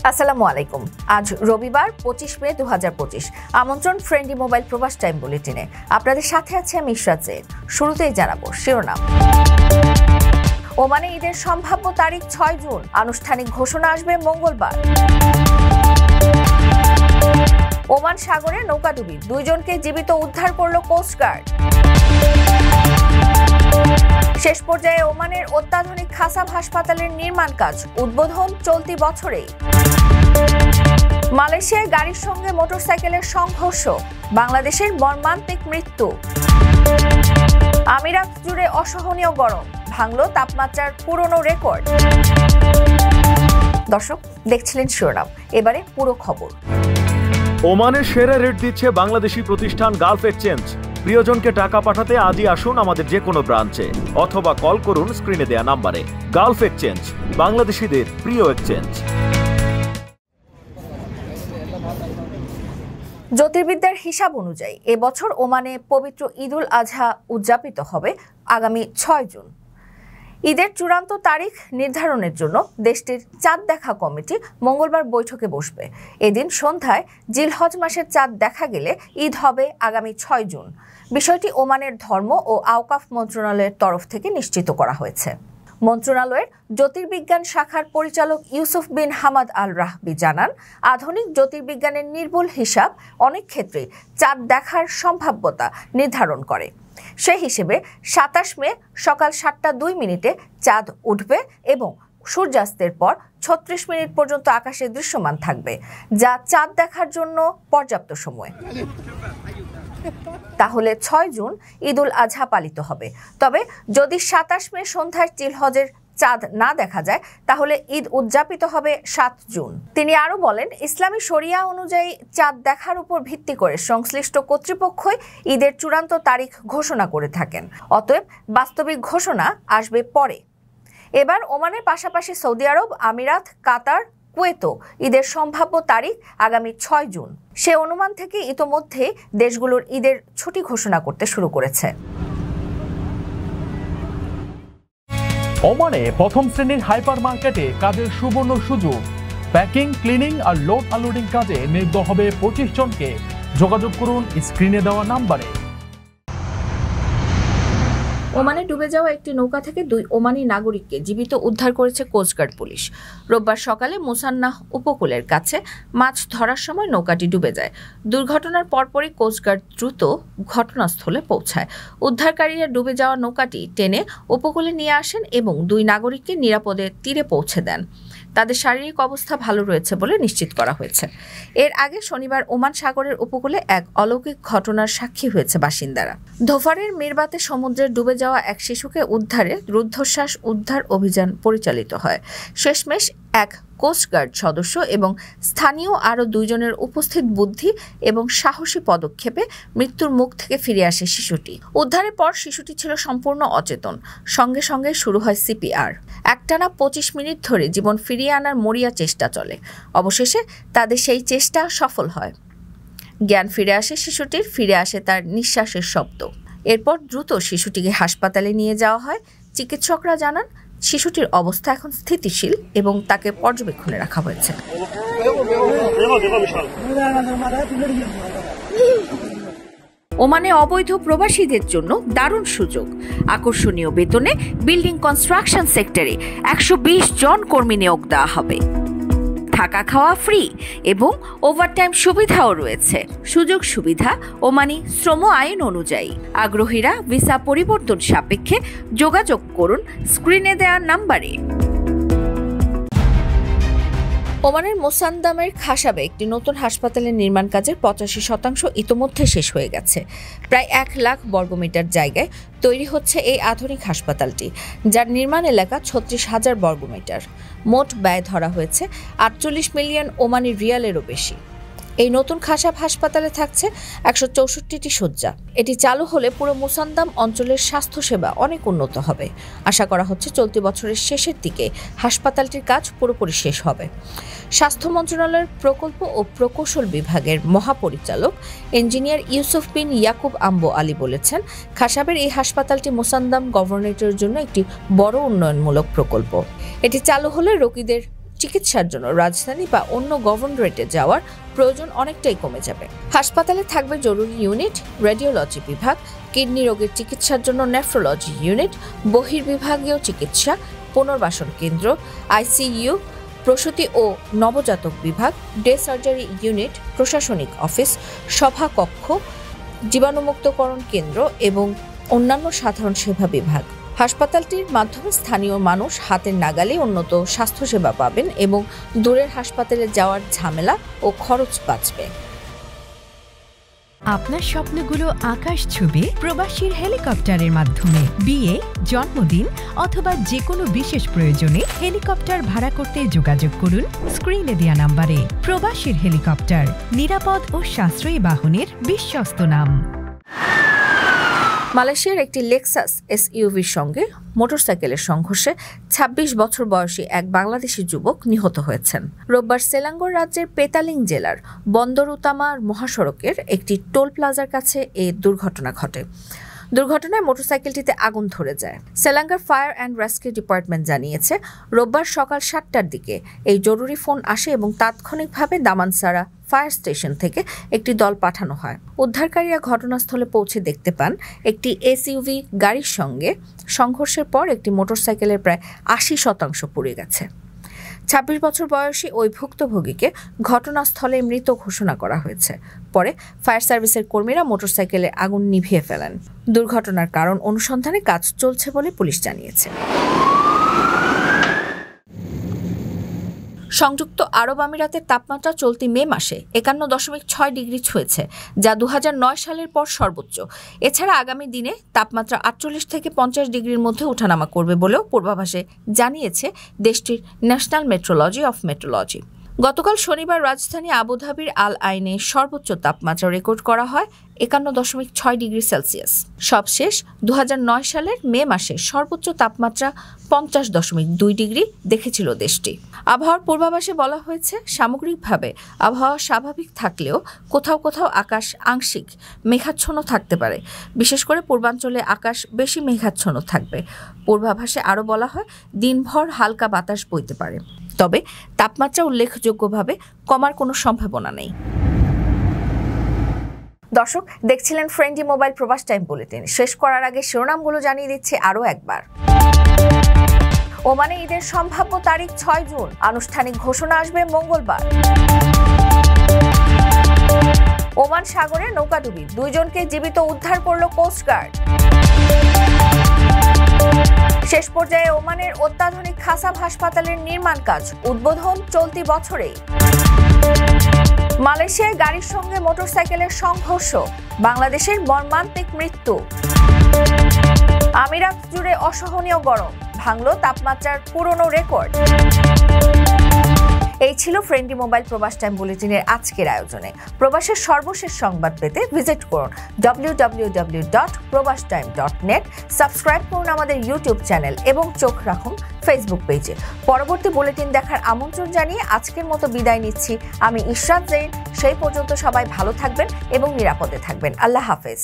আসসালামু আলাইকুম। আজ রবিবার 25 মে 2025। আমন্ত্রণ ফ্রেন্ডলি মোবাইল প্রবাস টাইম বুলেটিনে। আপনাদের সাথে আছে আমি ইশরাত জেদ। শুরুতেই জানাবো শিরোনাম। ওমানে ঈদের সম্ভাব্য তারিখ 6 জুন, আনুষ্ঠানিক ঘোষণা আসবে মঙ্গলবার। ওমান সাগরে নৌকাডুবি, 2 জনকে জীবিত উদ্ধার করল কোস্টগার্ড। শেষ পর্যায়ে ওমানের অত্যাধুনিক খাসাব হাসপাতালের নির্মাণ কাজ উদ্বোধন চলতি বছরেই। মালয়েশিয়ায় গাড়ির সঙ্গে মোটরসাইকেলের সংঘর্ষ, বাংলাদেশের মর্মান্তিক মৃত্যু। আমিরাত জুড়ে অসহনীয় গরম, ভাঙল তাপমাত্রার পুরনো রেকর্ড। দর্শক দেখছিলেন শিরোনাম, এবারে পুরো খবর। ওমানের সেরা রেট দিচ্ছে বাংলাদেশি প্রতিষ্ঠান গালফ এক্সচেঞ্জ। প্রিয়জনকে টাকা পাঠাতে আজই আসুন আমাদের যে কোনো ব্রাঞ্চে অথবা কল করুন স্ক্রিনে দেয়া নাম্বারে। গালফ এক্সচেঞ্জ, বাংলাদেশিদের প্রিয় এক্সচেঞ্জ। জ্যোতির্বিদদের হিসাব অনুযায়ী এবছর ওমানে পবিত্র ঈদুল আজহা উদযাপিত হবে আগামী 6 জুন। ঈদের চূড়ান্ত তারিখ নির্ধারণের জন্য দেশটির চাঁদ দেখা কমিটি মঙ্গলবার বৈঠকে বসবে। এদিন সন্ধ্যায় জিলহজ মাসের চাঁদ দেখা গেলে ঈদ হবে আগামী 6 জুন। বিষয়টি ওমানের ধর্ম ও আওকাফ মন্ত্রণালয়ের তরফ থেকে নিশ্চিত করা হয়েছে। মন্ত্রণালয়ের জ্যোতির্বিজ্ঞান শাখার পরিচালক ইউসুফ বিন হামাদ আল রাহবি জানান, আধুনিক জ্যোতির্বিজ্ঞানের নির্ভুল হিসাব অনেক ক্ষেত্রে চাঁদ দেখার সম্ভাব্যতা নির্ধারণ করে। সেই হিসেবে 27 মে সকাল 7:02 চাঁদ উঠবে এবং সূর্যাস্তের পর 36 মিনিট পর্যন্ত আকাশে দৃশ্যমান থাকবে, যা চাঁদ দেখার জন্য পর্যাপ্ত সময়। তাহলে 6 জুন ঈদুল আজহা পালিত হবে। তবে যদি 27 মে সন্ধ্যায় জিলহজের চাঁদ না দেখা যায় তাহলে ঈদ উদযাপিত হবে 7 জুন। তিনি আরো বলেন, ইসলামী শরিয়া অনুযায়ী চাঁদ দেখার উপর ভিত্তি করে সংশ্লিষ্ট কর্তৃপক্ষই ঈদের চূড়ান্ত তারিখ ঘোষণা করে থাকেন। অতএব বাস্তবিক ঘোষণা আসবে পরে। এবার ওমানের পাশাপাশি সৌদি আরব, আমিরাত, কাতার, কুয়েতও ঈদের সম্ভাব্য তারিখ আগামী 6 জুন। সে অনুমান থেকে ইতোমধ্যে দেশগুলোর ঈদের ছুটি ঘোষণা করতে শুরু করেছে। ওমানে প্রথম শ্রেণীর হাইপার মার্কেটে কাজের সুবর্ণ সুযোগ। প্যাকিং, ক্লিনিং আর লোড আনলোডিং কাজে নিয়োগ হবে 25 জনকে। যোগাযোগ করুন স্ক্রিনে দেওয়া নাম্বারে। ওমানে ডুবে যাওয়া একটি নৌকা থেকে 2 ওমানি নাগরিককে জীবিত উদ্ধার করেছে কোস্টগার্ড পুলিশ। রোববার সকালে মুসান্নাহ উপকূলের কাছে মাছ ধরার সময় নৌকাটি ডুবে যায়। দুর্ঘটনার পরপরই কোস্টগার্ড দ্রুত ঘটনাস্থলে পৌঁছায়। উদ্ধারকারীরা ডুবে যাওয়া নৌকাটি টেনে উপকূলে নিয়ে আসেন এবং 2 নাগরিককে নিরাপদে তীরে পৌঁছে দেন। তাদের শারীরিক অবস্থা ভালো রয়েছে বলে নিশ্চিত করা হয়েছে। এর আগে শনিবার ওমান সাগরের উপকূলে এক অলৌকিক ঘটনার সাক্ষী হয়েছে বাসিন্দারা। ধোফারের মিরবাতে সমুদ্রে ডুবে যাওয়া এক শিশুকে উদ্ধারে রুদ্ধশ্বাস উদ্ধার অভিযান পরিচালিত হয়। শেষমেশ এক কোস্টগার্ড সদস্য এবং স্থানীয় আরও 2 জনের উপস্থিত বুদ্ধি এবং সাহসী পদক্ষেপে মৃত্যুর মুখ থেকে ফিরে আসে শিশুটি। উদ্ধারের পর শিশুটি ছিল সম্পূর্ণ অচেতন। সঙ্গে সঙ্গে শুরু হয় সিপিআর। একটানা 25 মিনিট ধরে জীবন ফিরিয়ে আনার মরিয়া চেষ্টা চলে। অবশেষে তাদের সেই চেষ্টা সফল হয়। জ্ঞান ফিরে আসে শিশুটির, ফিরে আসে তার নিঃশ্বাসের শব্দ। এরপর দ্রুত শিশুটিকে হাসপাতালে নিয়ে যাওয়া হয়। চিকিৎসকরা জানান, শিশুটির অবস্থা এখন স্থিতিশীল এবং তাকে পর্যবেক্ষণে রাখা হয়েছে। ওমানে অবৈধ প্রবাসীদের জন্য দারুণ সুযোগ। আকর্ষণীয় বেতনে বিল্ডিং কনস্ট্রাকশন সেক্টরে 120 জন কর্মী নিয়োগ দেওয়া হবে। থাকা খাওয়া ফ্রি এবং ওভারটাইম সুবিধাও রয়েছে। সুযোগ সুবিধা ওমানি শ্রম আইন অনুযায়ী। আগ্রহীরা ভিসা পরিবর্তন সাপেক্ষে যোগাযোগ করুন স্ক্রিনে দেওয়া নাম্বারে। ওমানের মোসান্দামের খাসাবে একটি নতুন হাসপাতালের নির্মাণ কাজের 85% ইতোমধ্যে শেষ হয়ে গেছে। প্রায় 1 লাখ বর্গমিটার জায়গায় তৈরি হচ্ছে এই আধুনিক হাসপাতালটি, যার নির্মাণ এলাকা 36,000 বর্গমিটার। মোট ব্যয় ধরা হয়েছে 48 মিলিয়ন ওমানি রিয়ালেরও বেশি। এই নতুন খাসাব হাসপাতালে থাকছে 164টি শয্যা। এটি চালু হলে পুরো মুসান্দাম অঞ্চলের স্বাস্থ্যসেবা অনেক উন্নত হবে। আশা করা হচ্ছে চলতি বছরের শেষের দিকে হাসপাতালটির কাজ পুরোপুরি শেষ হবে। স্বাস্থ্য মন্ত্রণালয়ের প্রকল্প ও প্রকৌশল বিভাগের মহাপরিচালক ইঞ্জিনিয়ার ইউসুফ বিন ইয়াকুব আম্বো আলী বলেছেন, খাসাবের এই হাসপাতালটি মুসান্দাম গভর্নরেটের জন্য একটি বড় উন্নয়নমূলক প্রকল্প। এটি চালু হলে রোগীদের চিকিৎসার জন্য রাজধানী বা অন্য গভর্নরেটে যাওয়ার প্রয়োজন অনেকটাই কমে যাবে। হাসপাতালে থাকবে জরুরি ইউনিট, রেডিওলজি বিভাগ, কিডনি রোগের চিকিৎসার জন্য নেফ্রোলজি ইউনিট, বহির্বিভাগীয় চিকিৎসা, পুনর্বাসন কেন্দ্র, আইসিইউ, প্রসূতি ও নবজাতক বিভাগ, ডে সার্জারি ইউনিট, প্রশাসনিক অফিস, সভা কক্ষ, জীবাণুমুক্তকরণ কেন্দ্র এবং অন্যান্য সাধারণ সেবা বিভাগ। হাসপাতালটির মাধ্যমে স্থানীয় মানুষ হাতের নাগালে উন্নত স্বাস্থ্যসেবা পাবেন এবং দূরের হাসপাতালে যাওয়ার ঝামেলা ও খরচ বাঁচবে। আপনার স্বপ্নগুলো আকাশ ছুবে প্রবাসীর হেলিকপ্টারের মাধ্যমে। বিয়ে, জন্মদিন অথবা যে কোনো বিশেষ প্রয়োজনে হেলিকপ্টার ভাড়া করতে যোগাযোগ করুন স্ক্রিনে দেয়া নাম্বারে। প্রবাসীর হেলিকপ্টার, নিরাপদ ও সাশ্রয়ী বাহনের বিশ্বস্ত নাম। মালয়েশিয়ার একটি লেক্সাস এসইউভির সঙ্গে মোটরসাইকেলের সংঘর্ষে ২৬ বছর বয়সী এক বাংলাদেশি যুবক নিহত হয়েছেন। রোববার সেলাঙ্গোর রাজ্যের পেতালিং জেলার বন্দর উতামা মহাসড়কের একটি টোল প্লাজার কাছে এই দুর্ঘটনা ঘটে। দুর্ঘটনায় মোটরসাইকেলটিতে আগুন ধরে যায়। সেলাঙ্গার ফায়ার অ্যান্ড রেস্কিউ ডিপার্টমেন্ট জানিয়েছে, রোববার সকাল ৭টার দিকে এই জরুরি ফোন আসে এবং তাৎক্ষণিকভাবে দামানসারা ফায়ার স্টেশন থেকে একটি দল পাঠানো হয়। উদ্ধারকারীরা ঘটনাস্থলে পৌঁছে দেখতে পান একটি এসইউভি গাড়ির সঙ্গে সংঘর্ষের পর একটি মোটরসাইকেলের প্রায় ৮০% পুড়ে গেছে। ২৬ বছর বয়সী ওই ভুক্তভোগীকে ঘটনাস্থলে মৃত ঘোষণা করা হয়েছে। পরে ফায়ার সার্ভিসের কর্মীরা মোটরসাইকেলে আগুন নিভিয়ে ফেলেন। দুর্ঘটনার কারণ অনুসন্ধানে কাজ চলছে বলে পুলিশ জানিয়েছে। সংযুক্ত আরব আমিরাতের তাপমাত্রা চলতি মে মাসে ৫১.৬ ডিগ্রি ছুঁয়েছে, যা ২০০৯ সালের পর সর্বোচ্চ। এছাড়া আগামী দিনে তাপমাত্রা ৪৮ থেকে ৫০ ডিগ্রির মধ্যে ওঠানামা করবে বলেও পূর্বাভাসে জানিয়েছে দেশটির ন্যাশনাল মেট্রোলজি অফ মেট্রোলজি। গতকাল শনিবার রাজধানী আবুধাবির আল আইনে সর্বোচ্চ তাপমাত্রা রেকর্ড করা হয় ৫১.৬ ডিগ্রি সেলসিয়াস। সবশেষ ২০০৯ সালের মে মাসে সর্বোচ্চ তাপমাত্রা ৫০.২ ডিগ্রি দেখেছিল দেশটি। আবহাওয়ার পূর্বাভাসে বলা হয়েছে, সামগ্রিকভাবে আবহাওয়া স্বাভাবিক থাকলেও কোথাও কোথাও আকাশ আংশিক মেঘাচ্ছন্ন থাকতে পারে। বিশেষ করে পূর্বাঞ্চলে আকাশ বেশি মেঘাচ্ছন্ন থাকবে। পূর্বাভাসে আরও বলা হয়, দিনভর হালকা বাতাস বইতে পারে, তবে তাপমাত্রা উল্লেখযোগ্যভাবে কমার কোনো সম্ভাবনা নেই। দর্শক, দেখছিলেন ফ্রেন্ডলি মোবাইল প্রবাস টাইম বুলেটিন। শেষ করার আগে শিরোনামগুলো জানিয়ে দিচ্ছি আরও একবার। ওমানে ঈদের সম্ভাব্য তারিখ ৬ জুন, আনুষ্ঠানিক ঘোষণা আসবে মঙ্গলবার। ওমান সাগরে নৌকাডুবি, ২ জনকে জীবিত উদ্ধার করল কোস্টগার্ড। শেষ পর্যায়ে ওমানের অত্যাধুনিক খাসাব হাসপাতালের নির্মাণ কাজ উদ্বোধন চলতি বছরেই। মালয়েশিয়ায় গাড়ির সঙ্গে মোটরসাইকেলের সংঘর্ষ, বাংলাদেশের মর্মান্তিক মৃত্যু। আমিরাত জুড়ে অসহনীয় গরম, ভাঙল তাপমাত্রার পুরনো রেকর্ড। এই ছিল ফ্রেন্ডলি মোবাইল প্রবাস টাইম বুলেটিনের আজকের আয়োজনে। প্রবাসের সর্বশেষ সংবাদ পেতে ভিজিট করুন www.probastime.net। সাবস্ক্রাইব করুন আমাদের ইউটিউব চ্যানেল এবং চোখ রাখুন ফেসবুক পেজে। পরবর্তী বুলেটিন দেখার আমন্ত্রণ জানিয়ে আজকের মতো বিদায় নিচ্ছি আমি ইশরাত জৈন। সেই পর্যন্ত সবাই ভালো থাকবেন এবং নিরাপদে থাকবেন। আল্লাহ হাফেজ।